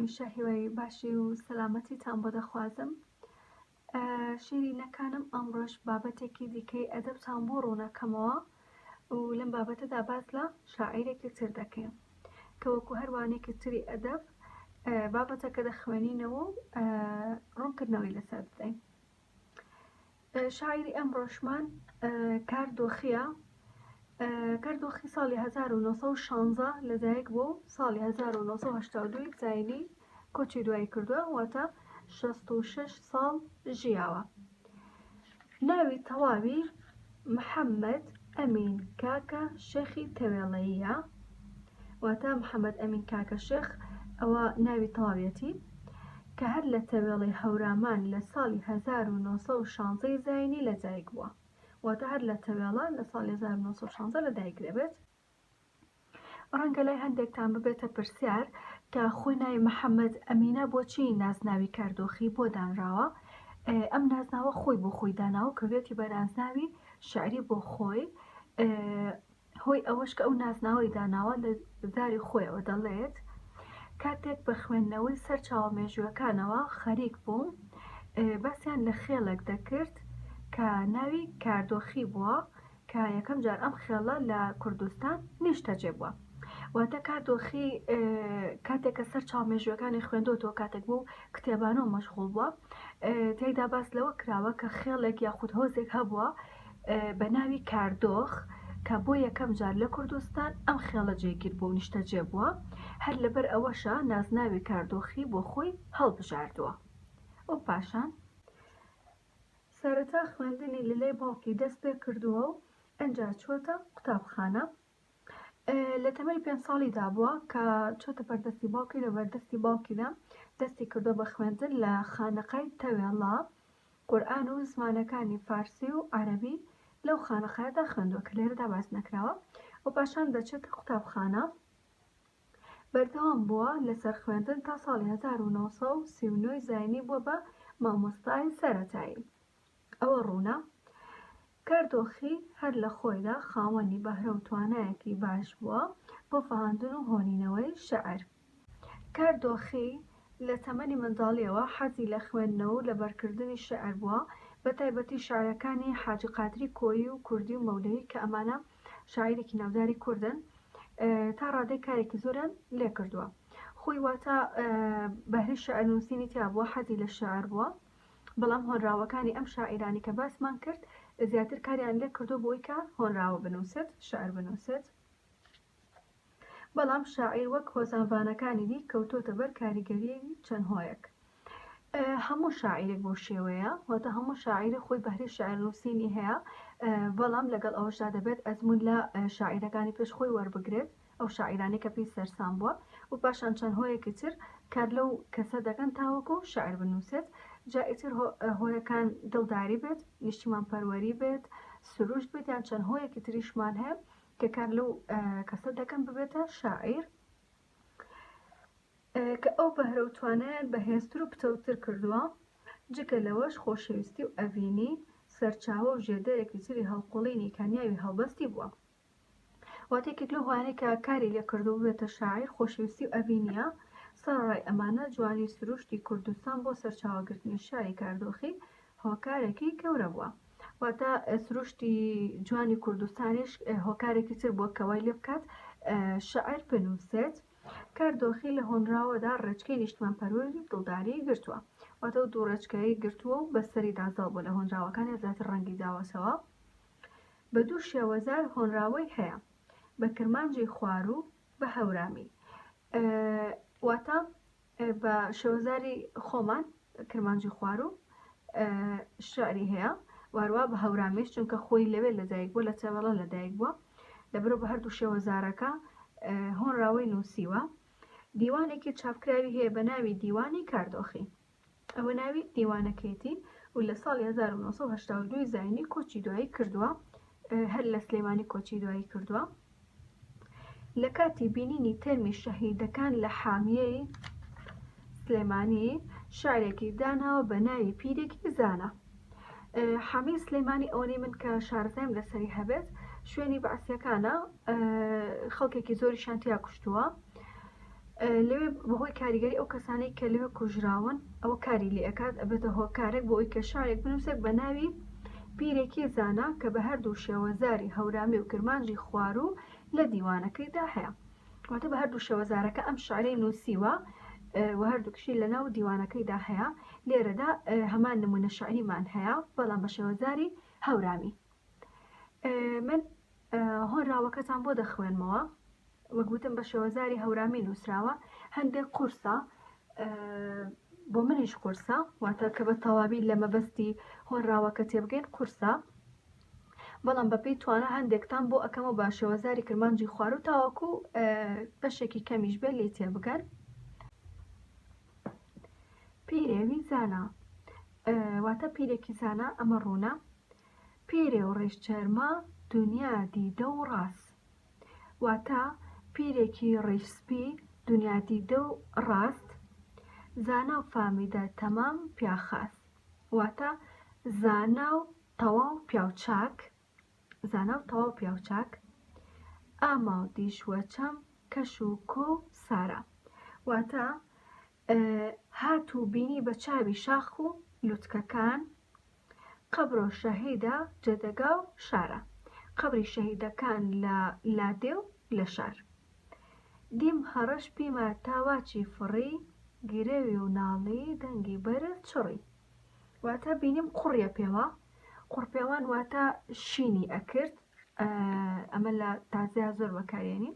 هەمیشە هیوای باشی و سەلامەتیتان بۆ دەخوازم. شیرینەکانم ئەمڕۆژ بابەتێکی دیکەی ئەدەبتان بۆ ڕوونەکەمەوە و لەم بابەتەدا باس لە شاعیرێکی تر دەکەم کە وەکو هەروانێکی تری ئەدەب بابەتەکە دەخوێنینەوە و ڕوونکردنەوەی لەسەر بدەین. شاعیری ئەمڕۆژمان کاردۆخیە. کاردۆخی ساڵی 1916 لەدایک بوو و ساڵی 1982 زاینی کۆچی دوایی کردووە، واتە 66 ساڵ ژیاوە. ناوی تەواوی محەممەد ئەمین کاکە شێخی تەوێڵەییە، واتە محەممەد ئەمین کاکە شێخ ئەوە ناوی تەواویەتی، کە هەر لە تەوێڵەی هەورامان لە ساڵی 1916 زاینی لەدایک بووە، واتە هەر لە تەوێڵە لە ساڵی 1916 لەدایک دەبێت. ڕەنگە لای هەندێکتان ببێتە پرسیار کە خۆی ناوی محەممەد ئەمینە بۆچی نازناوی کاردۆخی بۆ دانراوە. ئەم نازناوە خۆی بۆ خۆی داناوە کەوێتی بە نازناوی شعری بۆ خۆی. هۆی ئەوەش کە ئەو نازناوەی داناوە لە داری خۆیەوە دەڵێت کاتێک بە خوێندنەوەی سەر چاوەمێژووەکانەوە خەریک بووم، باسییان لە خێڵێک دەکرد کە ناوی کاردۆخی بووە، کە یەکەم جار ئەم خێڵە لە کوردستان نیشتەجێ بووە. واتە کاردۆخی کاتێکە سەر چاومێژووەکانی خوێندۆتەوە کاتێک بوو کتێبانەوە مەشغوڵ بووە، تێیدا باس لەوە کراوە کە خێڵێک یاخود هۆزێک هەبووە بە ناوی کاردۆخ کە بۆ یەکەم جار لە کوردستان ئەم خێڵە جێگیر بوو و نیشتەجێ بووە. هەر لەبەر ئەوەشە نازناوی کاردۆخی بۆ خۆی هەڵبژاردووە. و پاشان سەرەتا خوێندنی لەلای باوکی دەست پێ کردووە و ئەنجا چۆتە قوتابخانە. لە تەمەنی 5 ساڵیدا بووە کە چۆتە بەردەستی باوکی، لە بەردەستی باوکیدا دەستی کردو بە خوێندن لە خانەقای تەوێڵا، قورئان و زمانەکانی فارسی و عەرەبی لەو خانەقایەدا خوێندووە کە لێرەدا باس نەکراوە. و پاشان دەچێتە قوتابخانە، بەردەوام بووە لەسەر خوێندن تا ساڵی 1939 زاینی بووە بە مامۆستای سەرەتایی. ئەوە ڕوونە کاردۆخی هەر لە خۆیدا خاوەنی بەهرە و توانایەکی باش بووە بۆ فەهاندن و هۆنینەوەی شەعر. کاردۆخی لە تەمەنی منداڵیەوە حەزی لە خوێندنەوە و لەبەرکردنی شەعر بووە، بە تایبەتی شاعرەکانی حاجی قادری کۆیی و کوردی و مەولەوی کە ئەمانە شاعیرێکی ناوداری کوردن، تا ڕادەی کارێکی زۆران لێ کردووە. خۆی واتە بەهرەی شەعر نووسینی تیا بووە، حەزی لە شەعر بووە، بەڵام هۆنراوەکانی ئەم شاعیرانی کە باسمان کرد زیاتر کاریان لێ کردو بۆی کە هۆنراوە بنووسێت، شەعر بنووسێت. بەڵام شاعیر وەک هۆزانبانەکانی دی کەوتۆتە بەر کاریگەریی چەند هۆیەک. هەموو شاعیرێک بۆ شێوەیە، واتە هەموو شاعیرە خۆی بەهرەی شەعر نووسینی هەیە، بەڵام لەگەڵ ئەوەشدا دەبێت ئەزمون لە شاعیرەکانی پێش خۆی وەربگرێت، ئەو شاعیرانی کە پێی سەرسام بووە، و پاشان چەند هۆیەکی تر کار لەو کەسە دەکەن تاوەکو شەعر بنووسێت. جا ئیتر هۆیەکان دڵداری بێت، نیشتیمان پەروەری بێت، سروش بێت، یان چەند هۆیەکی تریشمان هەیە کە کار لەو کەسە دەکەن ببێتە شاعیر، کە ئەو بەهرە و توانایان بەهێزتر و پتەوتر کردووە. جگە لەوەش خۆشەویستی و ئەڤینی سەرچاوە و ژێردەرێکی تری هەڵقوڵینی کانیاوی هەڵبەستی بووە. واتێکێک لەو هۆیانەی کە کاری لێ کردو بێتە شاعیر خۆشەویستی و ئەڤینیە. سەرڕای ئەمانە جوانی سروشتی کوردستان بۆ سەرچاوەگرتنی شاری کاردۆخی هۆکارێکی گەورە بووە. واتە سروشتی جوانی کوردستانیش هۆکارێکی تر بووە کەوای لێ بکات شەعر بنووسێت. کاردۆخی لە هۆنراوەدا ڕێچکەی نیشتمان پەروەری دڵداری گرتووە، واتە دوو ڕێچکەی گرتووە و بەسەری دازاڵ بووە لە هۆنراوەکانی زیاتر ڕەنگی داوەتەوە. بە دوو شێوەزار هۆنراوەی هەیە، بە کرمانجی خوار و بە هەورامی. واتە بە شێوەزاری خۆمان کرمانجی خوار و شعری هەیە، وارووا بە هەورامیش چونکە خۆی لەوێ لەدایک بووە، لە تەوێڵە لەدایک بووە، لەبەرەوە بە هەردوو شێوەزارەکە هۆنراوەی نووسیوە. دیوانێکی چاپکراوی هەیە بە ناوی دیوانی کاردۆخی، ئەوە ناوی دیوانەکەیەتی و لە ساڵی 1982 زاینی کۆچی دوایی کردووە، هەر لە سلێمانی کۆچی دوایی کردووە. لە کاتی بینینی تەرمی شەهیدەکان لە حامیەی سلێمانی شعرێکی داناوە بە ناوی پیرێکی زانە. حامی سلێمانی ئەوەی من کە شارەزایم لەسەری هەبێت، شوێنی بەعسیەکانە، خەڵکێکی زۆری شانتیا کوشتووە. لەوێ بەهۆی کاریگەری ئەو کەسانەی کە لەوێ کوژراون ئەوە کاری لێ ئەکات ئەبێتە هۆکارێک بۆ ئەوی کە شارێک بنووسێک بە ناوی پیرێکی زانا کە بە هەردوو شێوەزاری هەورامی و کرمانجی خوار و لە دیوانەکەیدا هەیە. واتە بە هەردوو شێوەزارەکە ئەم شعرەی نووسیوە و هەردووکشی لەناو دیوانەکەیدا هەیە. لێرەدا هەمان نمونە شعریمان هەیە بەڵام بە شێوەزاری هەورامی. من هۆنراوەکەتان بۆ دەخوێنمەوە. وەکگوتم بە شێوەزاری هەورامی نووسراوە. هەندێک قورسە بۆ منیش قورسە، واتە کە بە تەواوی لە مەبەستی هۆنراوەکە تێبگەین قورسە، بەڵام بەپێی توانە هەندێکتان بۆ ئەەکەمە بە شێوەزاری کرمانجی خوار و تاواکو بەشێکی کەمیش بێت لێ تێبگەن. پیرێوی زانا واتە پیرێکی زانا ئەمە ڕوونە. پیرێ و ڕێژچەرمە دنیا دیدە و ڕاست، واتە پیرێکی ڕێژسپی دنیا دیدە و ڕاست، زانا و فامیدە تەمام پیاخاست، واتە زانا و تەواو پیاوچاک، زانا و تەواو پیاوچاک، ئاما و دیشوەچەم کەش و کۆ سارە، واتە هات و بینی بە چاوی شاخ و لوتکەکان قەبرۆ شەهیدە جەدەگا و شارە، قەبری شەهیدەکان لە لادێ و لە شار. دیم هەڕەش پیمە تاواچی فڕی گیرەوی و ناڵی دەنگی بەرە چڕی، واتە بینیم قوڕیە پێوە. قوڕپێوان واتە شینی ئەکرد، ئەمە لە تازەیە زۆر بەکارێنی،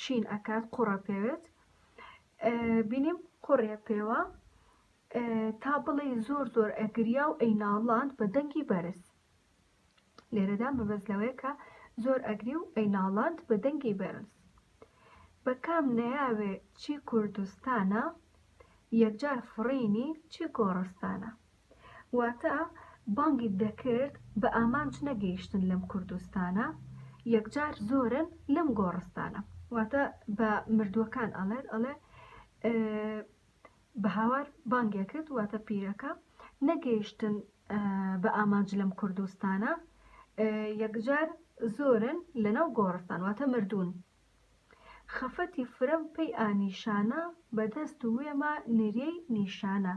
شین ئەکات قوڕە پێوێت. بینیم قوڕیە پێوە تا بڵێ زۆر زۆر ئەگریا و ئەیناڵاند بە دەنگی بەرز. لێرەدا مەبەست لەوەیە کە زۆر ئەگری و ئەیناڵاند بە دەنگی بەرز. بە کام نەیاوێ چی کوردستانە یەکجار فڕینی چی گۆڕستانە، واتە بانگی دەکرد بە ئامانج نەگەیشتن لەم کوردستانە یەکجار زۆرن لەم گۆڕستانە، واتە بە مردووەکان ئەڵێ بە هاوار بانگێ کرد، واتە پیرەکە نەگەیشتن بە ئامانج لەم کوردستانە یەکجار زۆرن لەناو گۆڕستان، واتە مردوون. خەفەتی فرم پێی ئانیشانە بەدەست و وێمە نرێی نیشانە،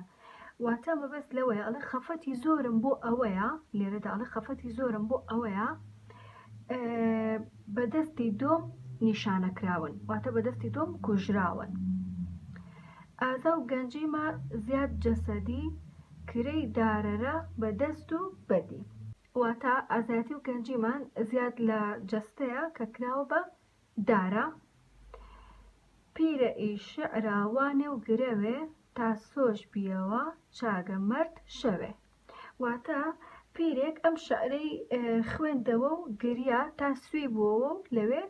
واتە مەبەست لەوەیە ئەڵێ خەفەتی زۆرم بۆ ئەوەیە، لێرەدا ئەڵێ خەفەتی زۆرم بۆ ئەوەیە بەدەستی دۆم نیشانەکراون، واتە بەدەستی دۆم کوژراون. ئازا و گەنجیمە زیاد جەسەدی کرەی دارەرە بەدەست و بەدی، واتە ئازایەتی و گەنجیمان زیاد لە جەستەیە کە کراوە بە دارە. پیرە ئی شعراوانێ و گرەوێ تا سۆش بیەوە چاگە مەرد شەوێ، واتە پیرێک ئەم شعرەی خوێندەوە و گریا تا سوێ بووەوە و لەوێ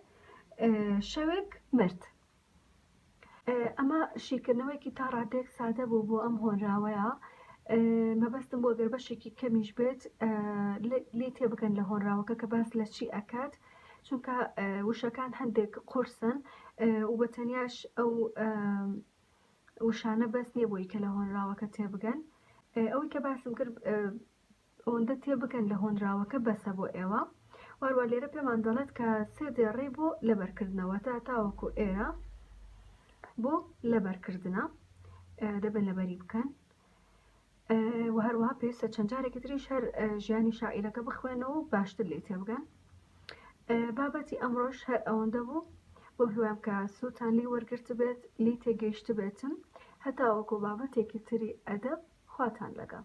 شەوێک مرد. ئەمە شیکردنەوەیکی تا ڕادێک سادە بوو بۆ ئەم هۆنراوەیە. مەبەستم بۆ گەر بەشێکی کەمیش بێت لێ تێبگەن لە هۆنراوەکە کە باس لە چی ئەکات، چونکە وشەکان هەندێک قورسن و بەتەنیاش ئەو وشانە بەس نییە بۆی کە لە هۆنراوەکە تێبگەن. ئەوەی کە باسم کرد ئەوەندە تێبگەن لە هۆنراوەکە بەسە بۆ ئێوە. واروە لێرە پێمان دەڵێت کە سێ دێڕێ بۆ لەبەرکردنەوە تاوەکو ئێرە بۆ لەبەرکردنە دەبێت لەبەری بکەن، و هەروەها پێویستە چەند جارێکی تریش هەر ژیانی شاعیرەکە بخوێنەوە و باشتر لێ تێبگەن. بابەتی ئەمڕۆژ هەر ئەوەندە بوو، بۆ هیوام کە سووتان لی وەرگرت بێت، لی تێگەیشت بێتن، هەتا وەکو بابەتێکی تری ئەدەب خواتان لەگەڵ.